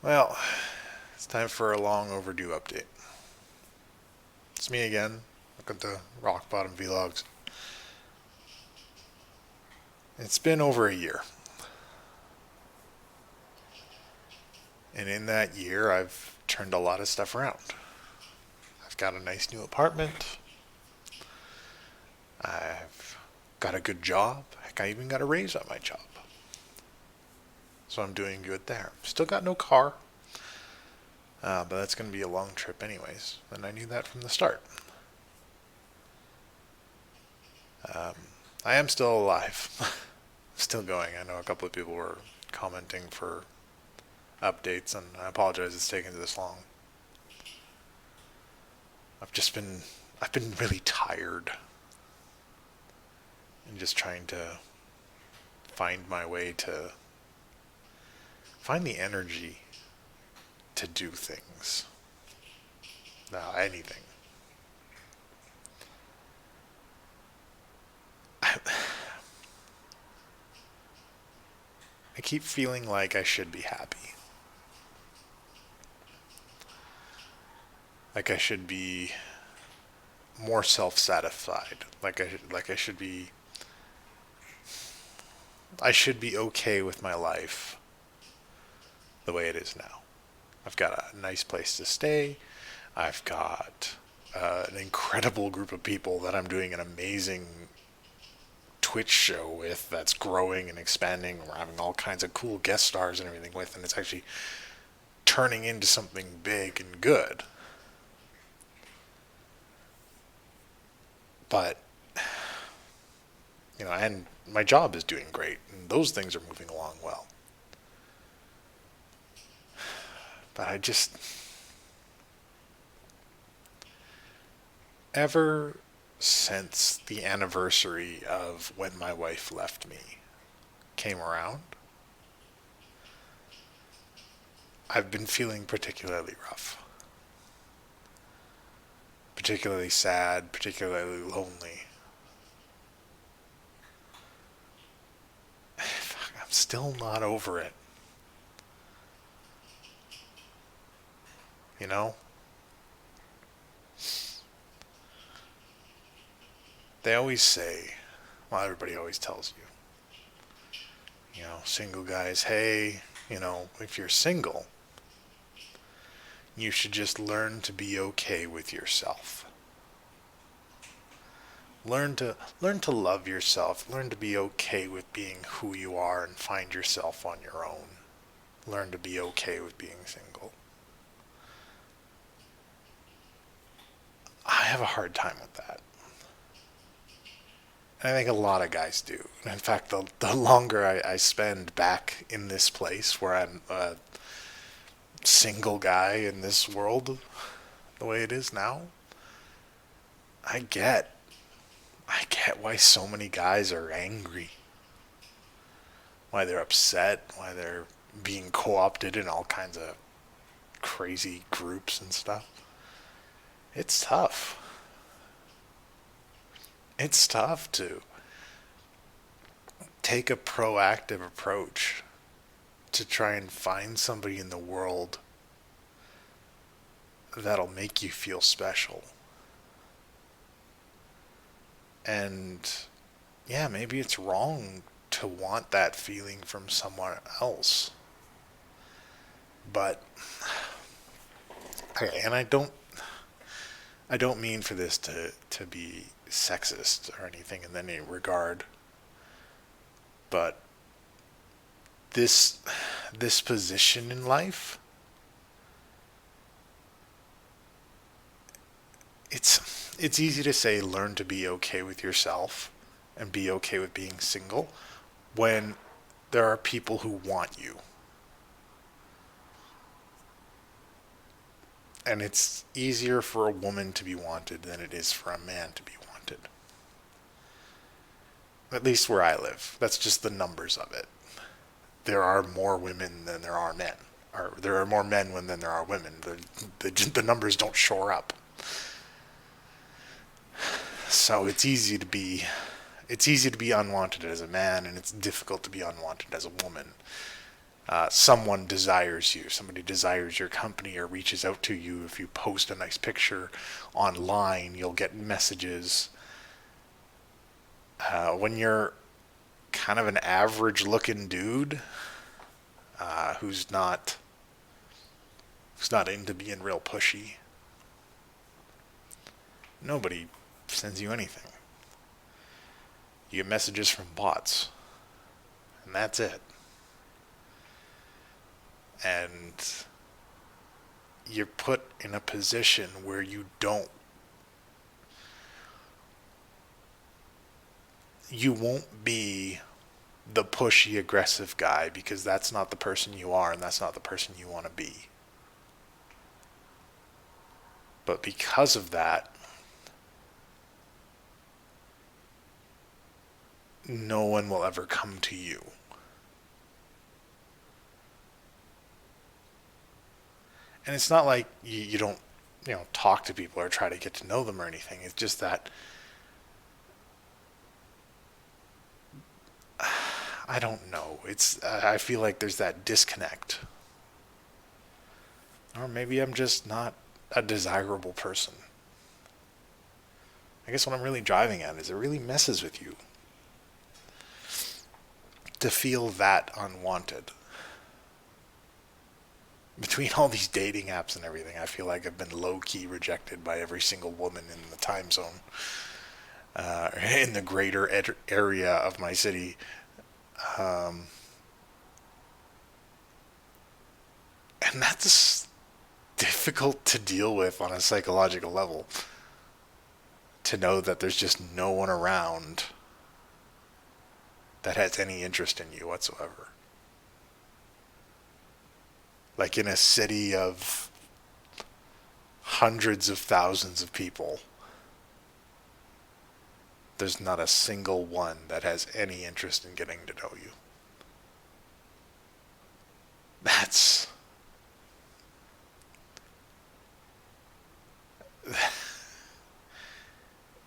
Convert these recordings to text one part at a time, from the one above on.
Well, it's time for a long overdue update. It's me again. Welcome to Rock Bottom Vlogs. It's been over a year, and in that year, I've turned a lot of stuff around. I've got a nice new apartment. I've got a good job. Heck, I even got a raise at my job. So I'm doing good there. Still got no car, but that's going to be a long trip anyways, and I knew that from the start. Um, I am still alive. Still going. I know a couple of people were commenting for updates, and I apologize it's taken this long. I've just been I've been really tired and just trying to find my way to find the energy to do things. Now, anything. I keep feeling like I should be happy. Like I should be more self-satisfied. I should be okay with my life the way it is now. I've got a nice place to stay. I've got an incredible group of people that I'm doing an amazing Twitch show with that's growing and expanding. We're having all kinds of cool guest stars and everything with, and it's actually turning into something big and good. But, and my job is doing great, and those things are moving along well. But ever since the anniversary of when my wife left me came around, I've been feeling particularly rough, particularly sad, particularly lonely. I'm still not over it, you know? They always say, well, everybody always tells single guys, hey, if you're single, you should just learn to be okay with yourself. Learn to love yourself. Learn to be okay with being who you are and find yourself on your own. Learn to be okay with being single. I have a hard time with that. And I think a lot of guys do. In fact, the longer I spend back in this place where I'm a single guy in this world, the way it is now, I get I get why so many guys are angry, why they're upset, why they're being co-opted in all kinds of crazy groups and stuff. It's tough. It's tough to take a proactive approach to try and find somebody in the world that'll make you feel special. And yeah, maybe it's wrong to want that feeling from someone else. But okay, and I don't mean for this to be sexist or anything in any regard, but this this position in life, it's easy to say learn to be okay with yourself and be okay with being single when there are people who want you. And it's easier for a woman to be wanted than it is for a man to be wanted. At least where I live. That's just the numbers of it. There are more women than there are men. Or there are more men than there are women. The numbers don't shore up. So it's easy to be unwanted as a man, and it's difficult to be unwanted as a woman. someone desires you, somebody desires your company or reaches out to you. If you post a nice picture online, you'll get messages. When you're kind of an average looking dude who's not into being real pushy, nobody sends you anything. You get messages from bots, and that's it. And you're put in a position where you won't be the pushy, aggressive guy, because that's not the person you are and that's not the person you want to be. But because of that, no one will ever come to you. And it's not like you don't, talk to people or try to get to know them or anything. It's just that I don't know. I feel like there's that disconnect. Or maybe I'm just not a desirable person. I guess what I'm really driving at is it really messes with you to feel that unwanted. Between all these dating apps and everything, I feel like I've been low-key rejected by every single woman in the time zone, in the greater area of my city. Um, and that's difficult to deal with on a psychological level. To know that there's just no one around that has any interest in you whatsoever. Like in a city of hundreds of thousands of people, there's not a single one that has any interest in getting to know you. That's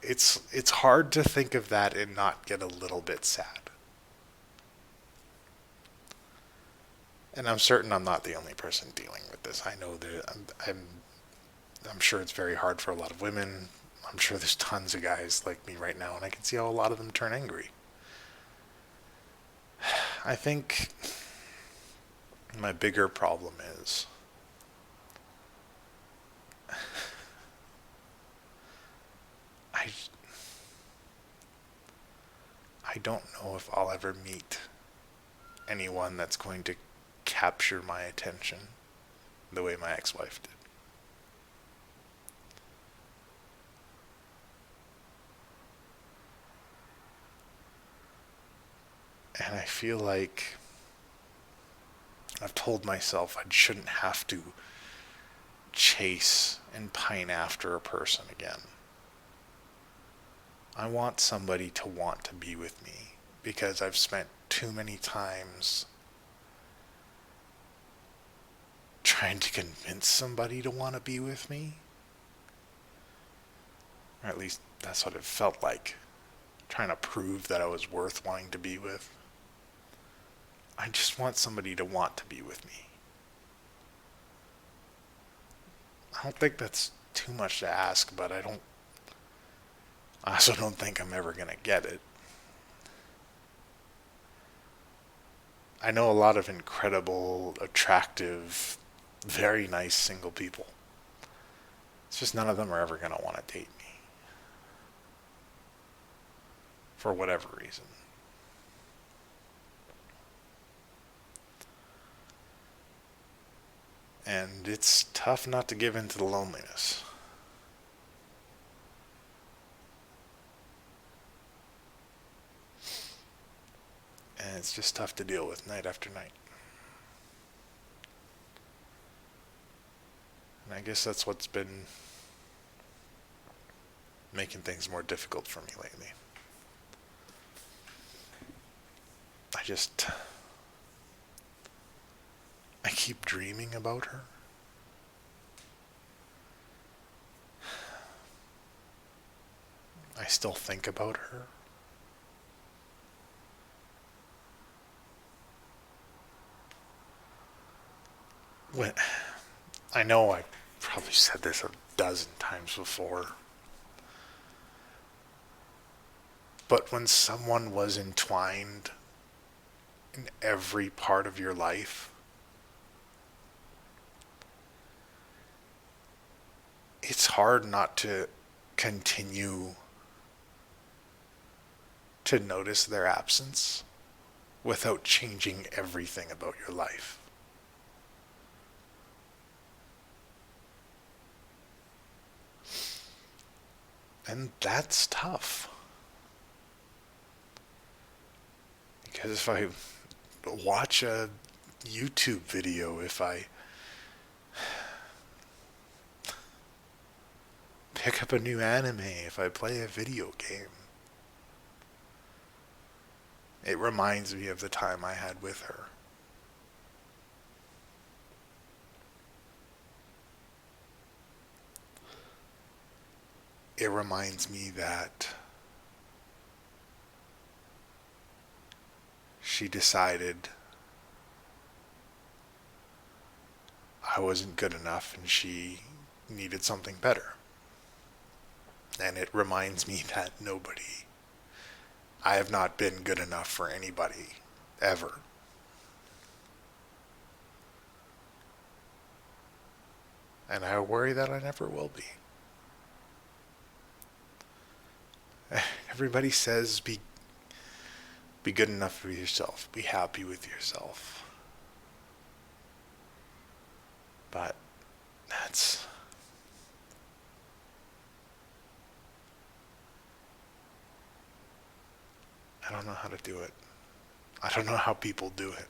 it's hard to think of that and not get a little bit sad. And I'm certain I'm not the only person dealing with this. I know that I'm sure it's very hard for a lot of women. I'm sure there's tons of guys like me right now, and I can see how a lot of them turn angry. I think my bigger problem is I I don't know if I'll ever meet anyone that's going to capture my attention the way my ex-wife did. And I feel like I've told myself I shouldn't have to chase and pine after a person again. I want somebody to want to be with me because I've spent too many times trying to convince somebody to want to be with me. Or at least that's what it felt like. Trying to prove that I was worth wanting to be with. I just want somebody to want to be with me. I don't think that's too much to ask, but I also don't think I'm ever going to get it. I know a lot of incredible, attractive, very nice single people. It's just none of them are ever going to want to date me. For whatever reason. And it's tough not to give in to the loneliness. And it's just tough to deal with night after night. And I guess that's what's been making things more difficult for me lately. I keep dreaming about her. I still think about her. when I know I probably said this a dozen times before, but when someone was entwined in every part of your life, it's hard not to continue to notice their absence without changing everything about your life. And that's tough. Because if I watch a YouTube video, if I pick up a new anime, if I play a video game, it reminds me of the time I had with her. It reminds me that she decided I wasn't good enough and she needed something better. And it reminds me that I have not been good enough for anybody, ever. And I worry that I never will be. Everybody says be good enough with yourself, be happy with yourself. But that's I don't know how to do it. I don't know how people do it.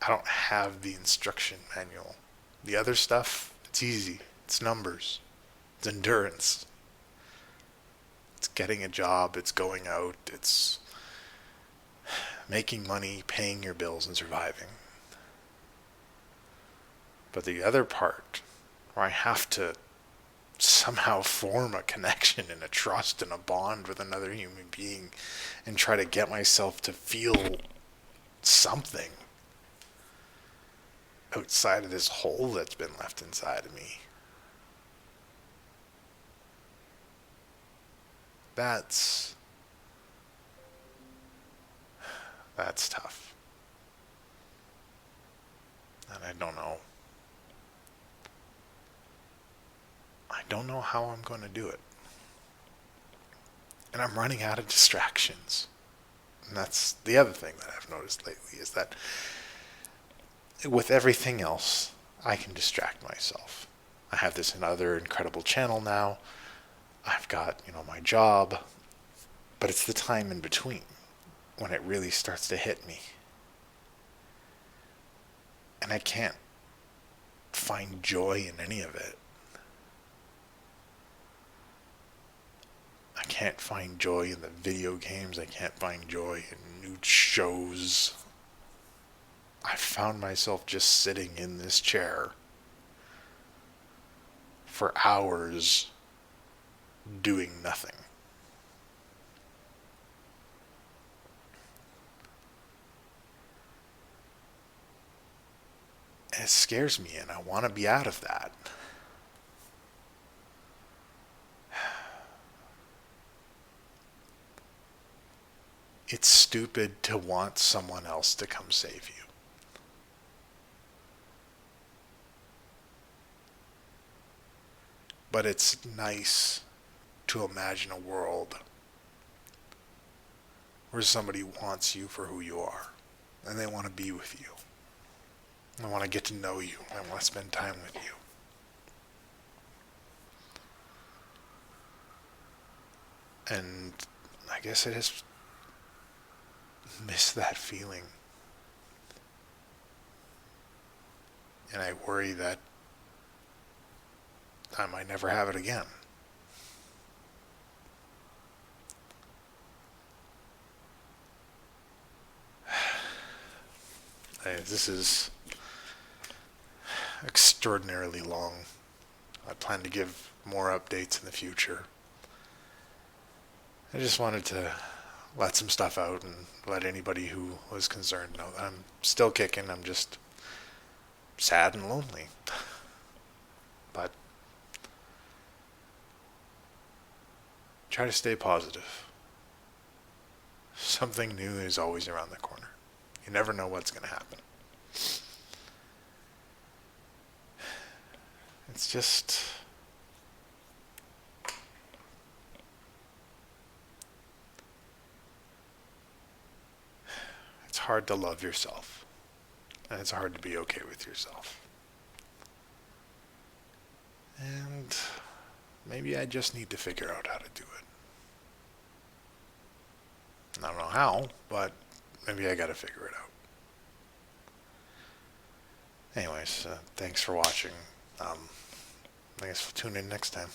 I don't have the instruction manual. The other stuff, it's easy. It's numbers. It's endurance. It's getting a job. It's going out. It's making money, paying your bills, and surviving. But the other part, where I have to somehow form a connection and a trust and a bond with another human being and try to get myself to feel something outside of this hole that's been left inside of me. That's tough. And I don't know. I don't know how I'm going to do it. And I'm running out of distractions. And that's the other thing that I've noticed lately is that with everything else, I can distract myself. I have this another incredible channel now. I've got, my job. But it's the time in between when it really starts to hit me. And I can't find joy in any of it. I can't find joy in the video games. I can't find joy in new shows. I found myself just sitting in this chair for hours doing nothing. And it scares me, and I want to be out of that. It's stupid to want someone else to come save you. But it's nice to imagine a world where somebody wants you for who you are, and they want to be with you. They want to get to know you. They want to spend time with you. And I guess I just miss that feeling. And I worry that I might never have it again. This is extraordinarily long. I plan to give more updates in the future. I just wanted to let some stuff out and let anybody who was concerned know that I'm still kicking. I'm just sad and lonely. But try to stay positive. Something new is always around the corner. You never know what's going to happen. It's just... it's hard to love yourself. And it's hard to be okay with yourself. And maybe I just need to figure out how to do it. I don't know how, but maybe I gotta figure it out. Anyways, thanks for watching. I guess we'll tune in next time.